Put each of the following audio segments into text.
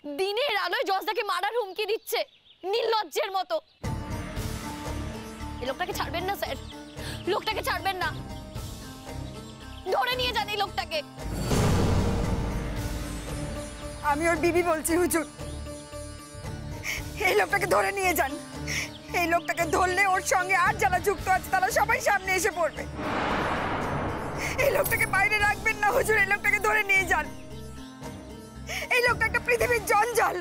দিনের আলোয় জজদাকে মারার হুমকি দিচ্ছে নির্লজ্জের মতো। এই লোকটাকে ছাড়বেন না স্যার, লোকটাকে ছাড়বেন না, ধরে নিয়ে যান এই লোকটাকে। আমি ওর বিবি বলছি হুজুর, এই লোকটাকে ধরে নিয়ে যান। এই লোকটাকে ধরলে ওর সঙ্গে আর যারা যুক্ত আছে তারা সবাই সামনে এসে পড়বে। এই লোকটাকে বাইরে রাখবেন না হুজুর, এই লোকটাকে ধরে নিয়ে যান। এই লোকটা একটা পৃথিবীর জঞ্জাল।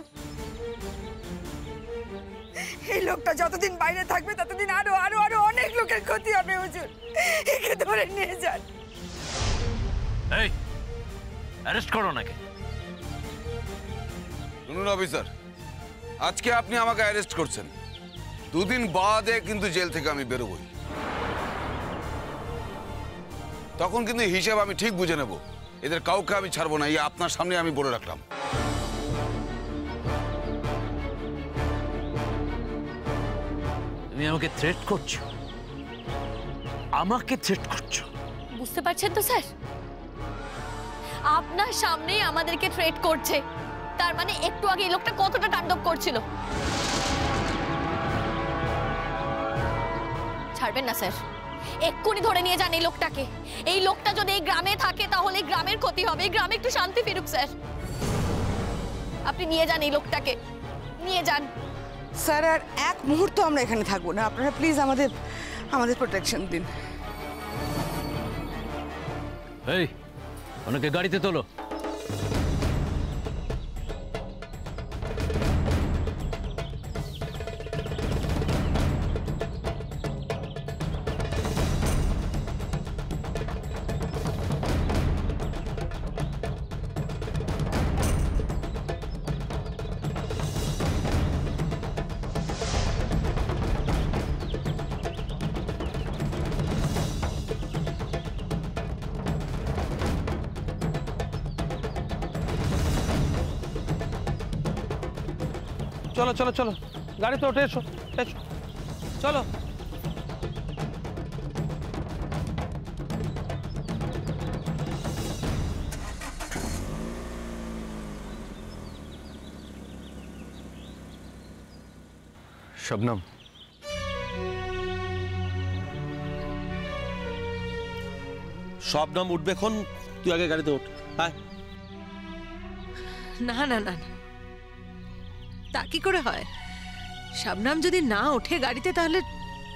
এই লোকটা যতদিন বাইরে থাকবে ততদিন আরো আরো আরো অনেক লোকের ক্ষতি হবে হুজুর, একে ধরে নিয়ে যান। এই অ্যারেস্ট করো নাকি? শুনুন অফিসার, আজকে আপনি আমাকে অ্যারেস্ট করছেন, দুদিন বাদে কিন্তু জেল থেকে আমি বেরোবই। তখন কিন্তু হিসাব আমি ঠিক বুঝে নেব, এদের কাউকে আমি ছাড়বো না, এই আপনার সামনে আমি বলে রাখলাম। তুমি আমাকে থ্রেট করছো? আমাকে থ্রেট করছো? বুঝতে পারছেন তো স্যার, আপনার সামনেই আমাদেরকে থ্রেট করছে। তার মানে একটু আগে এই লোকটা কতটা তাণ্ডব করছিল। ছাড়বেন না স্যার, এক্ষুনি ধরে নিয়ে যান এই লোকটাকে। এই লোকটা যদি এই গ্রামে থাকে তাহলে গ্রামের ক্ষতি হবে, এই গ্রামে একটু শান্তি ফিরুক স্যার। আপনি নিয়ে যান এই লোকটাকে, নিয়ে যান। স্যার আর এক মুহূর্ত আমরা এখানে থাকবো না, আপনারা প্লিজ আমাদের প্রোটেকশন দিন। এই ওনাকে গাড়িতে তোলো। চলো চলো চলো, গাড়িতে উঠে এসো, এসো চলো। শবনম, শবনম উঠবে খন, তুই আগে গাড়িতে উঠ। হ্যাঁ না না না, তা কি করে হয়? শবনম যদি না ওঠে গাড়িতে তাহলে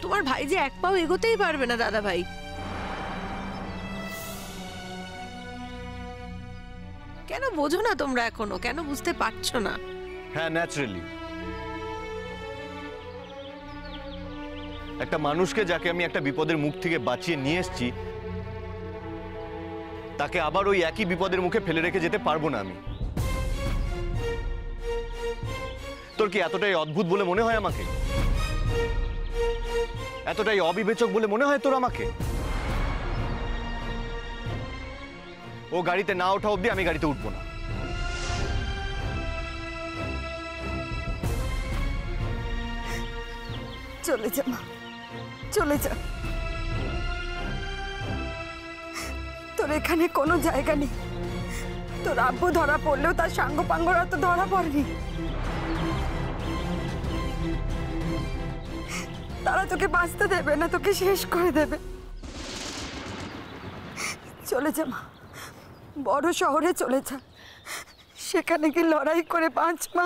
তোমার ভাই যে এক পাও এগোতেই পারবে না দাদা ভাই। কেন বোঝো না তোমরা এখনো? কেন বুঝতে পারছো না? হ্যাঁ ন্যাচারালি একটা মানুষকে যাকে আমি একটা বিপদের মুখ থেকে বাঁচিয়ে নিয়ে এসেছি তাকে আবার ওই একই বিপদের মুখে ফেলে রেখে যেতে পারবো না আমি। তোর কি এতটাই অদ্ভুত বলে মনে হয় আমাকে? এতটাই অবিবেচক বলে মনে হয় তোর আমাকে? ও গাড়িতে না ওঠা অবধি আমি গাড়িতে উঠবো না। চলে যা মা, চলে যা। তোর এখানে কোনো জায়গা নেই। তোর আব্বু ধরা পড়লেও তার সাঙ্গপাঙ্গরা তো ধরা পড়েনি। তারা তোকে বাঁচতে দেবে না, তোকে শেষ করে দেবে। চলে যা মা, বড় শহরে চলে যা, সেখানে গিয়ে লড়াই করে বাঁচ মা।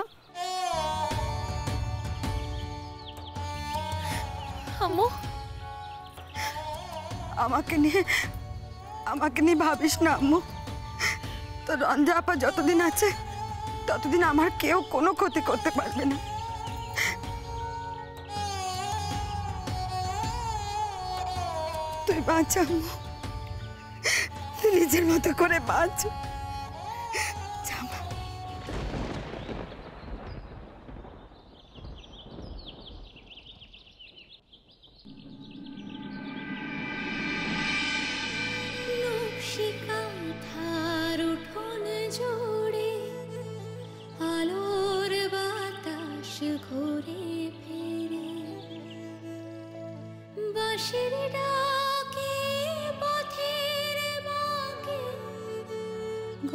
আম্মু, আমাকে নিয়ে ভাবিস না আম্মু। তো রঞ্জা আপা যতদিন আছে ততদিন আমার কেউ কোনো ক্ষতি করতে পারবে না। তুই বাঁচ আম্মু, তুই নিজের মতো করে বাঁচ।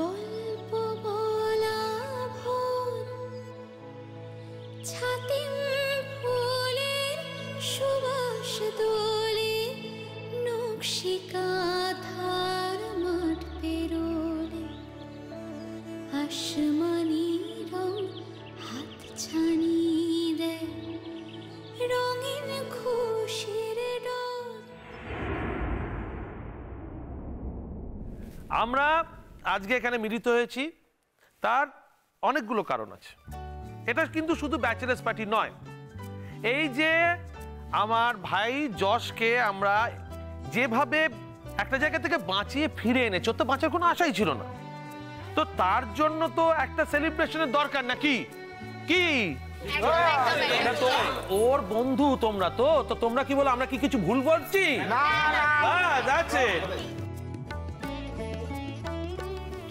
গল্প বলা ভোর ছাতিম ফুলের সুবাস দোলে নকশিকা ধার মাঠ পেরোলে আসমানি রং হাত ছানি দেয় রঙিন খুশির ডোর। আমরা আজকে এখানে মিলিত হয়েছি তার অনেকগুলো কারণ আছে। এটা কিন্তু শুধু ব্যাচেলার্স পার্টি নয়, এই যে আমার ভাই যশকে আমরা যেভাবে একটা জায়গা থেকে বাঁচিয়ে ফিরে এনেছে, তো বাঁচার কোনো আশাই ছিল না, তো তার জন্য তো একটা সেলিব্রেশনের দরকার নাকি? কি এটা তো ওর বন্ধু, তোমরা তো তোমরা কি বলো, আমরা কি কিছু ভুল বলছি?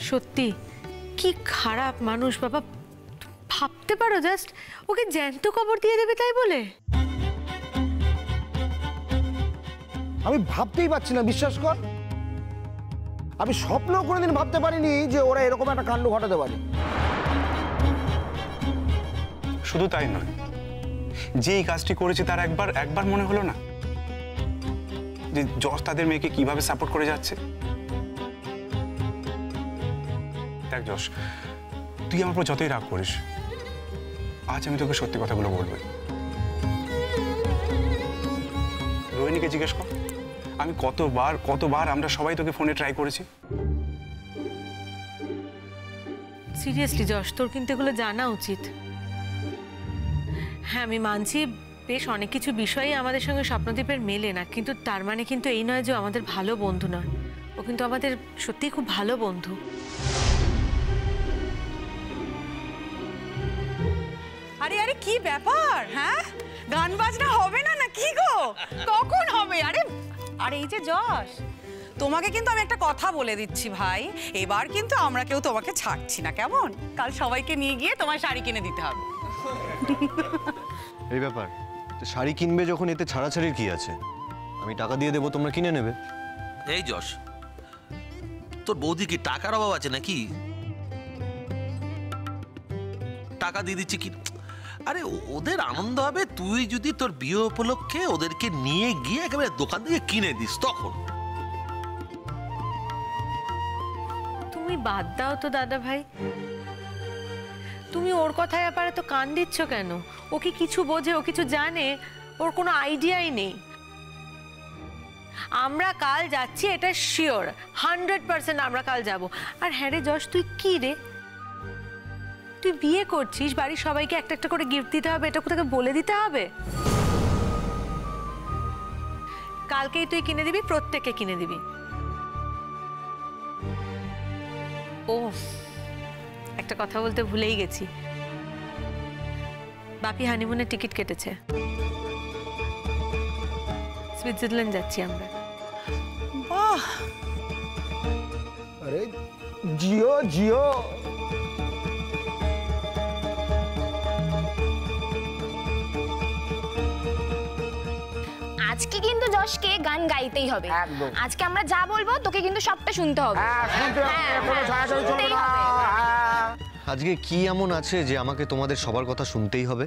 সত্যি কি খারাপ মানুষ বাবা, ভাবতে পারো জাস্ট ওকে জ্যান্ত কবর দিয়ে দেবে তাই বলে। আমি ভাবতেই পারছি না, বিশ্বাস কর। আমি স্বপ্ন কোনোদিন ভাবতে পারিনি যে ওরা এরকম একটা কাণ্ড ঘটাতে পারে। শুধু তাই নয়, যে এই কাজটি করেছে তার একবার মনে হলো না যে যশ তাদের মেয়েকে কিভাবে সাপোর্ট করে যাচ্ছে। দেখ যশ, তুই আমার উপর যতই রাগ করিস, আজ আমি তোকে সত্যি কথাগুলো বলবো। রোহিণীকে জিজ্ঞেস কর, আমি কতবার আমরা সবাই তোকে ফোনে ট্রাই করেছি। সিরিয়াসলি যশ, তোর কিন্তু এগুলো জানা উচিত। হ্যাঁ আমি মানছি বেশ অনেক কিছু বিষয়ই আমাদের সঙ্গে স্বপ্নদীপের মেলে না, কিন্তু তার মানে কিন্তু এই নয় যে আমাদের ভালো বন্ধু নয়। ও কিন্তু আমাদের সত্যিই খুব ভালো বন্ধু। আরে আরে কি ব্যাপার, হ্যাঁ গান বাজনা হবে না না কি গো? কখন হবে? আরে আরে এই যে যশ, তোমাকে কিন্তু আমি একটা কথা বলে দিচ্ছি ভাই, এবার কিন্তু আমরা কেউ তোমাকে ছাড়ছি না, কেমন? কাল সবাইকে নিয়ে গিয়ে তোমার শাড়ি কিনে দিতে হবে। এই ব্যাপার, শাড়ি কিনবে যখন এতে ছাড়াছাড়ির কি আছে? আমি টাকা দিয়ে দেবো, তোমরা কিনে নেবে। এই যশ, তোর বৌদি কি টাকার অভাব আছে নাকি? টাকা দিয়ে দিচ্ছে কি? আরে ওদের আনন্দ হবে তুই যদি তোর বিয়ে উপলক্ষে ওদেরকে নিয়ে গিয়ে একেবারে দোকান থেকে কিনে দিস তখন। তুমি বাদ দাও তো দাদা ভাই, তুমি ওর কথায় ব্যাপারে তো কান দিচ্ছ কেন? ও কি কিছু বোঝে? ও কিছু জানে? ওর কোনো আইডিয়াই নেই। আমরা কাল যাচ্ছি, এটা শিওর, 100% আমরা কাল যাব। আর হ্যাঁ রে যশ, তুই কি রে, তুই বিয়ে করছিস, বাড়ির সবাইকে একটা একটা করে গিফট দিতে হবে, এটা কোথাকে বলে দিতে হবে? কালকেই তুই কিনে দিবি, প্রত্যেককে কিনে দিবি। ও একটা কথা বলতে ভুলেই গেছি, বাপি হানিমুনের টিকিট কেটেছে, সুইজারল্যান্ড যাচ্ছি আমরা। বাহ, আরে জিও জিও। আজকে কিন্তু যশকে গান গাইতেই হবে। আজকে আমরা যা বলবো তোকে কিন্তু সবটা শুনতে হবে। শুনতেই হবে। আজকে কি এমন আছে যে আমাকে তোমাদের সবার কথা শুনতেই হবে?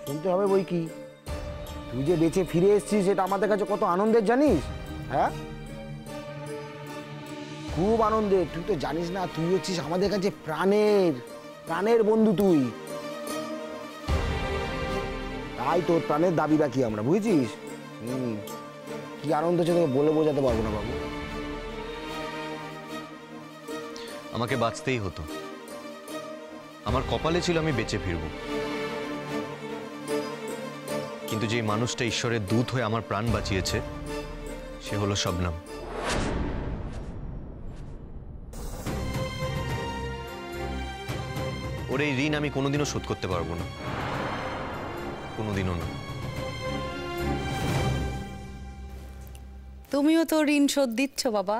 শুনতে হবে বই কি? তুই যে বেঁচে ফিরে এসেছিস এটা আমাদের কাছে কত আনন্দের জানিস? হ্যাঁ খুব আনন্দের। তুই তো জানিস না, তুই হচ্ছিস আমাদের কাছে প্রাণের বন্ধু তুই। তাই তোর প্রাণের দাবি রাখি আমরা, বুঝেছিস? কি আনন্দ হচ্ছে তোকে বলে বোঝাতে পারবো না বাবু। আমাকে বাঁচতেই হতো, আমার কপালে ছিল আমি বেঁচে ফিরব, কিন্তু যে মানুষটা ঈশ্বরের দূত হয়ে আমার প্রাণ বাঁচিয়েছে সে হলো শবনম। ওর এই ঋণ আমি কোনোদিনও শোধ করতে পারবো না, কোনোদিনও না। তুমিও তো ঋণ শোধ দিচ্ছ বাবা।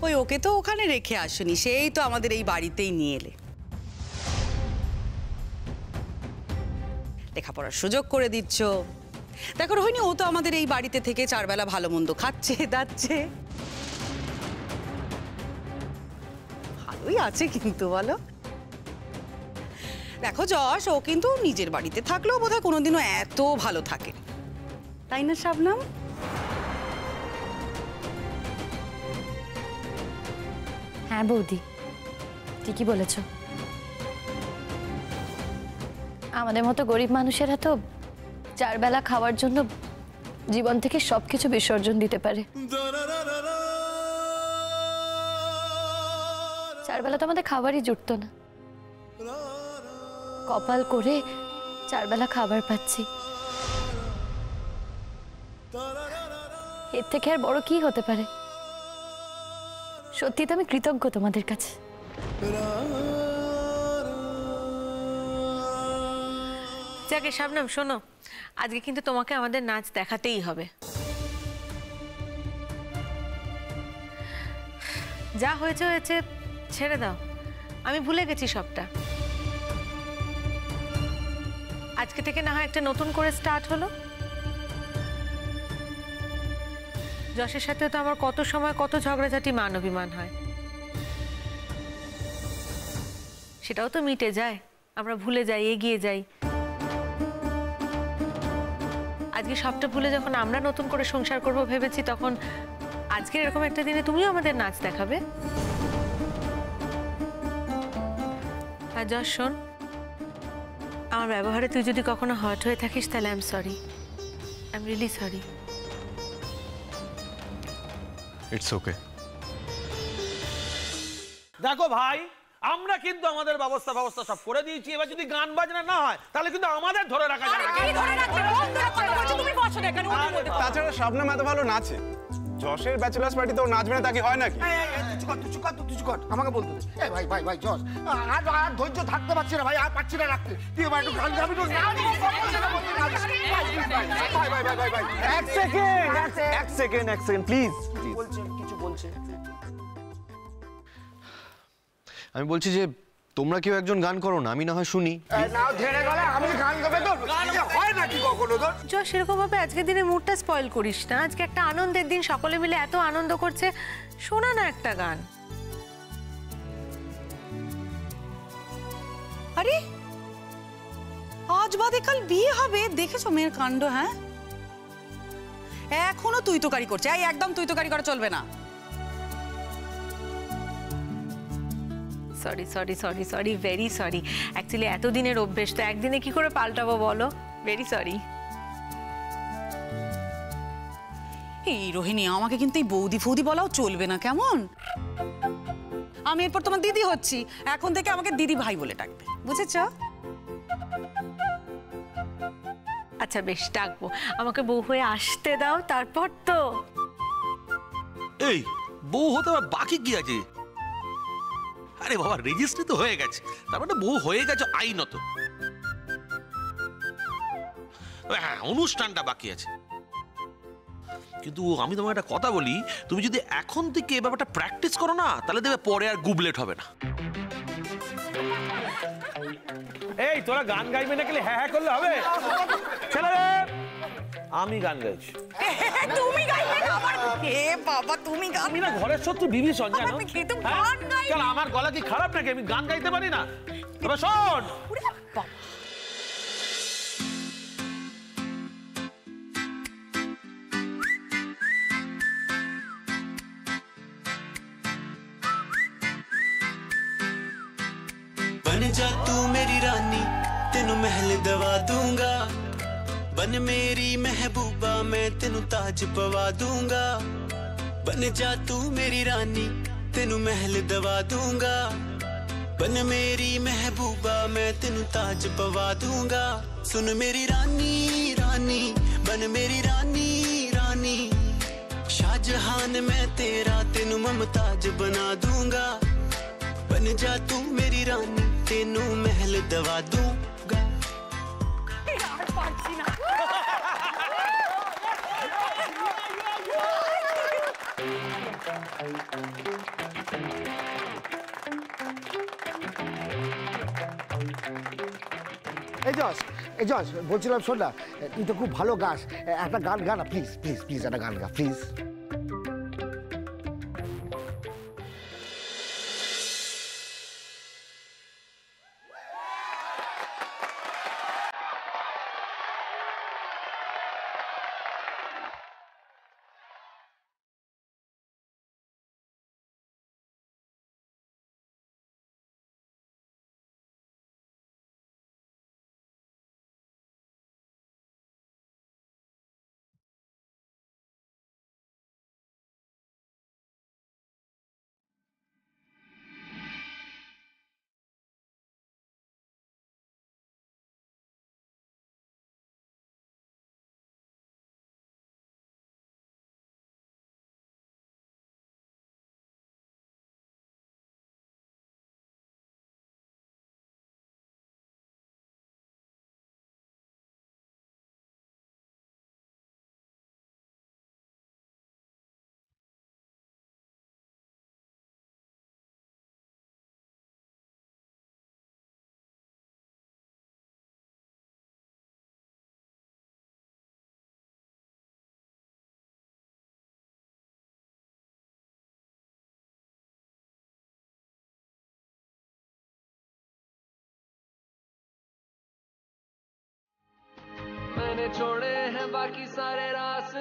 ওই ওকে তো ওখানে রেখে আসনি, সেই তো আমাদের এই বাড়িতেই নিয়ে এলে, লেখাপড়ার সুযোগ করে দিচ্ছ। দেখো রোহিণী, ও তো আমাদের এই বাড়িতে থেকে চারবেলা ভালো মন্দ খাচ্ছে দাচ্ছে। ভালোই আছে কিন্তু বলো। দেখো যশ, ও কিন্তু নিজের বাড়িতে থাকলেও বোধহয় কোনোদিনও এত ভালো থাকে, তাই না শাবনাম? হ্যাঁ বৌদি, ঠিকই বলেছ। আমাদের মতো গরিব মানুষেরা তো 4 বেলা খাওয়ার জন্য জীবন থেকে সবকিছু বিসর্জন দিতে পারে। 4 বেলা তো আমাদের খাবারই জুটতো না, কপাল করে 4 বেলা খাবার পাচ্ছি। এর থেকে আর বড় কি হতে পারে? সত্যি তো আমি কৃতজ্ঞ তোমাদের কাছে। যাকে শাবনাম, শোনো, আজকে কিন্তু তোমাকে আমাদের নাচ দেখাতেই হবে। যা হয়েছে হয়েছে, ছেড়ে দাও, আমি ভুলে গেছি সবটা। আজকে থেকে না হয় একটা নতুন করে স্টার্ট হলো। যশের সাথে তো আমার কত সময় কত ঝগড়াঝাটি মান অভিমান হয়, সেটাও তো মিটে যায়, আমরা ভুলে যাই, এগিয়ে যাই। আজকে সবটা ভুলে যখন আমরা নতুন করে সংসার করব ভেবেছি, তখন আজকের এরকম একটা দিনে তুমিও আমাদের নাচ দেখাবে। আর যশ শোন, আমার ব্যবহারে তুই যদি কখনো হার্ট হয়ে থাকিস তাহলে I am sorry, I am really sorry. It's okay. দেখো ভাই, আমরা কিন্তু আমাদের ব্যবস্থা সব করে দিয়েছি। এবার যদি গান বাজনা না হয় তাহলে কিন্তু আমাদের ধরে রাখা যাবে না। তাছাড়া শাবনাম এত ভালো নাচে, যশের ব্যাচেলার্স পার্টিতে ও নাচবে না তা কি হয় নাকি? আমাকে বলতে দে। ভাই ভাই ভাই জশ, আর ধৈর্য থাকতে পারছি না ভাই, আর পারছি না রাখতে। তুই এবার একটু গান গাবি তো? এক সেকেন্ড প্লিজ। কিছু বলছে। আমি বলছি যে তোমরা কেউ একজন গান করো না, আমি না হয় শুনি। নাও ঝেড়ে গেলে আমি গান গাবে তো হয় নাকি কখনো? তো যশ, সেরকম ভাবে আজকের দিনে মুডটা স্পয়েল করিস না। আজকে একটা আনন্দের দিন, সকলে মিলে এত আনন্দ করছে, শোনা না একটা গান। আরে আজ বাদে কাল বিয়ে হবে, দেখেছো মেয়ের কাণ্ড? হ্যাঁ, এখনো তুই তোকারি করছে। এই একদম তুই তোকারি করা চলবে না। Sorry sorry sorry sorry, very sorry. Actually এতদিনের অভ্যেস তো একদিনে কি করে পাল্টাবো বলো? Very sorry. এই রোহিণী, আমাকে কিন্তু এই বৌদি ফৌদি বলাও চলবে না, কেমন? আমি এরপর তোমার দিদি হচ্ছি, এখন থেকে আমাকে দিদি ভাই বলে ডাকবে, বুঝেছো? আচ্ছা বেশ, ডাকবো। আমাকে বউ হয়ে আসতে দাও, তারপর তো। এই বউ হতে বাকি কি আছে? আরে বাবা, রেজিস্ট্রি তো হয়ে গেছে, তার মানে বউ হয়ে গেছে আইনত। হ্যাঁ, অনুষ্ঠানটা বাকি আছে। কিন্তু আমি তোমার একটা কথা বলি, তুমি যদি এখন থেকে এই ব্যাপারটা প্র্যাকটিস করো না, তাহলে দেখবে পরে আর গুবলেট হবে না। এই তোরা গান গাইবে না, গেলে হ্যাঁ হ্যাঁ করলে হবে? ছেলে, আমি গান গাইছি। তুমি গাইবে না? এ বাবা, তুমি গান? আমি না ঘরের শত্রু বিভীষণ, জানো? আমি কি তো গান গাই? চল, আমার গলা কি খারাপ নাকি? আমি গান গাইতে পারি না? এবার শোন। बन जा तू मेरी रानी, तेनू महल दवा दूंगा। बन मेरी महबूबा, मैं तेनू ताज पवा दूंगा। बन जा तू मेरी रानी, तेनू महल दवा दूंगा। बन मेरी महबूबा, मैं तेनू ताज पवा दूंगा। सुन मेरी रानी रानी, बन मेरी रानी रानी। शाहजहान मैं तेरा, तेनू मुमताज बना दूंगा। बन जा तू मेरी रानी, तेनू महल दवा दूंगा। এই যশ বলছিলাম, শোন না, তুই তো খুব ভালো গাস, একটা গান গা না প্লিজ প্লিজ প্লিজ, একটা গান গা প্লিজ। छोड़े हैं बाकी सारे रास्ते।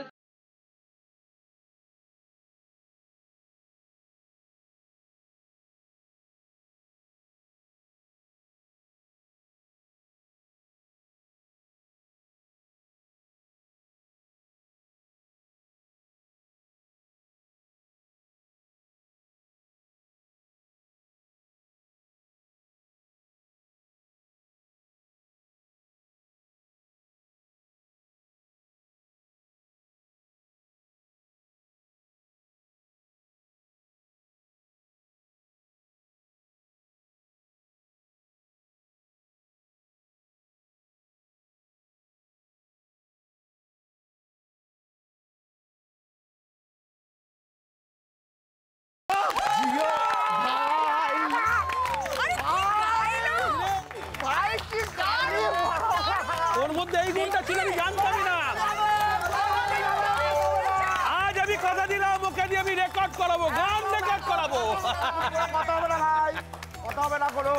ওর মধ্যে এই গুণটা ছিল আমি জানতামই না। আজ আমি কথা দিলাম ওকে দিয়ে আমি রেকর্ড করাবো, গান রেকর্ড করাবো। কথা হবে না ভাই, কথা হবে না করো।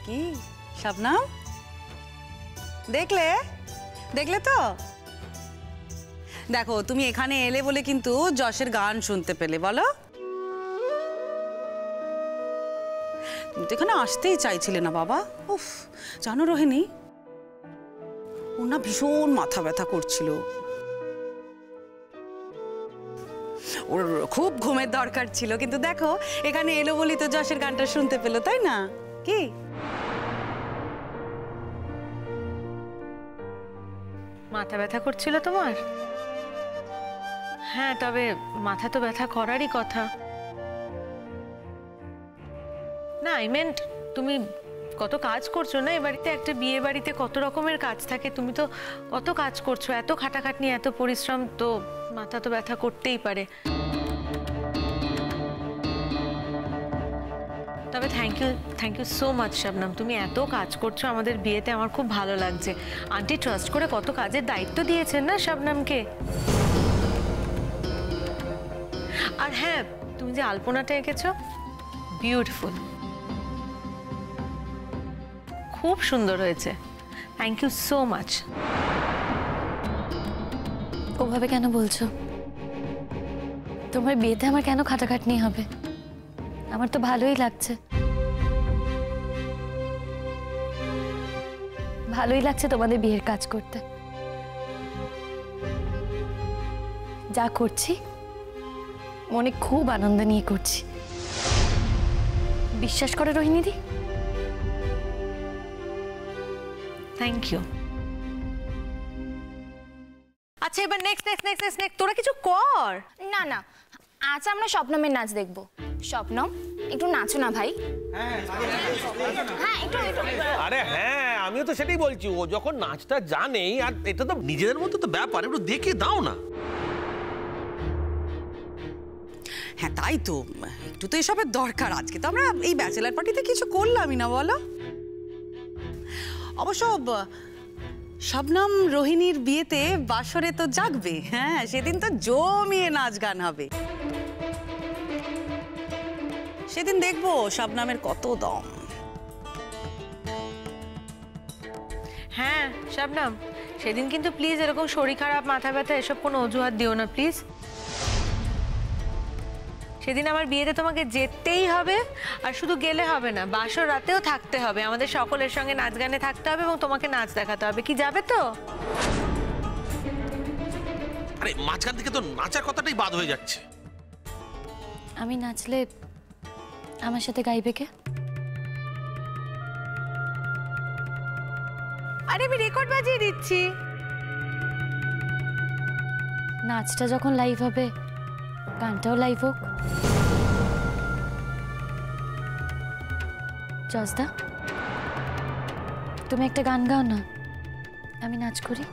কি শবনম, দেখলে দেখলে তো? দেখো তুমি এখানে এলে বলে কিন্তু যশের গান শুনতে পেলে, বলো? তুমি তো এখানে আসতেই চাইছিলে না বাবা। উফ, জানো রোহিণী, ওর না ভীষণ মাথা ব্যথা করছিল, ওর খুব ঘুমের দরকার ছিল, কিন্তু দেখো এখানে এলো বলি তো যশের গানটা শুনতে পেলো, তাই না? কি মাথা ব্যথা করছিল তোমার? হ্যাঁ, তবে মাথা তো ব্যথা করারই কথা না। আই মেন্ট তুমি কত কাজ করছো না এ বাড়িতে, একটা বিয়ে বাড়িতে কত রকমের কাজ থাকে, তুমি তো কত কাজ করছো, এত খাটাখাটনি, এত পরিশ্রম, তো মাথা তো ব্যথা করতেই পারে। তবে thank you so much Shabnam, তুমি এত কাজ করছো আমাদের বিয়েতে, আমার খুব ভালো লাগছে। আন্টি ট্রাস্ট করে কত কাজের দায়িত্ব দিয়েছেন না শবনমকে। আর হ্যাঁ, তুমি যে আলপনাটা এঁকেছো, বিউটিফুল, খুব সুন্দর হয়েছে। Thank you so much. ওভাবে কেন বলছো? তোমার বিয়েতে আমার কেন খাটাখাটনি হবে? আমার তো ভালোই লাগছে, ভালোই লাগছে তোমাদের বিয়ের কাজ করতে। যা করছি মনে খুব আনন্দ নিয়ে করছি, বিশ্বাস করে রোহিণীদি। Thank you. আচ্ছা, এবার নেক্সট, তোরা কিছু কর। না না, আজ আমরা শবনমের নাচ দেখব। শবনম, একটু নাচো না ভাই। হ্যাঁ, একটু। আরে হ্যাঁ, আমিও তো সেটাই বলছি, ও যখন নাচটা জানেই, আর এটা তো নিজেদের মধ্যে তো ব্যাপার, একটু দেখে দাও না। হ্যাঁ তাই তো, একটু তো এসবের দরকার। আজকে তো আমরা এই ব্যাচেলার পার্টিতে কিছু করলামই না, বলো? অবশ্য শবনম রোহিণীর বিয়েতে বাসরে তো জাগবে। হ্যাঁ, সেদিন তো জমিয়ে নাচ গান হবে। সেদিন দেখবো শবনমের কত দম। হ্যাঁ শবনম, সেদিন কিন্তু প্লিজ এরকম শরীর খারাপ, মাথা ব্যথা এসব কোনো অজুহাত দিও না প্লিজ। সেদিন আমার বিয়েতে তোমাকে যেতেই হবে, আর শুধু গেলে হবে না, বাসর রাতেও থাকতে হবে, আমাদের সকলের সঙ্গে নাচ গানে থাকতে হবে এবং তোমাকে নাচ দেখাতে হবে। কি যাবে তো? আরে মাঝখান থেকে তো নাচার কথাটাই বাদ হয়ে যাচ্ছে। আমি নাচলে আমার সাথে গাইবে কে? আরে আমি রেকর্ড বাজিয়ে দিচ্ছি। নাচটা যখন লাইভ হবে, গানটাও লাইভ হোক। জজদা, তুমি একটা গান গাও না, আমি নাচ করি।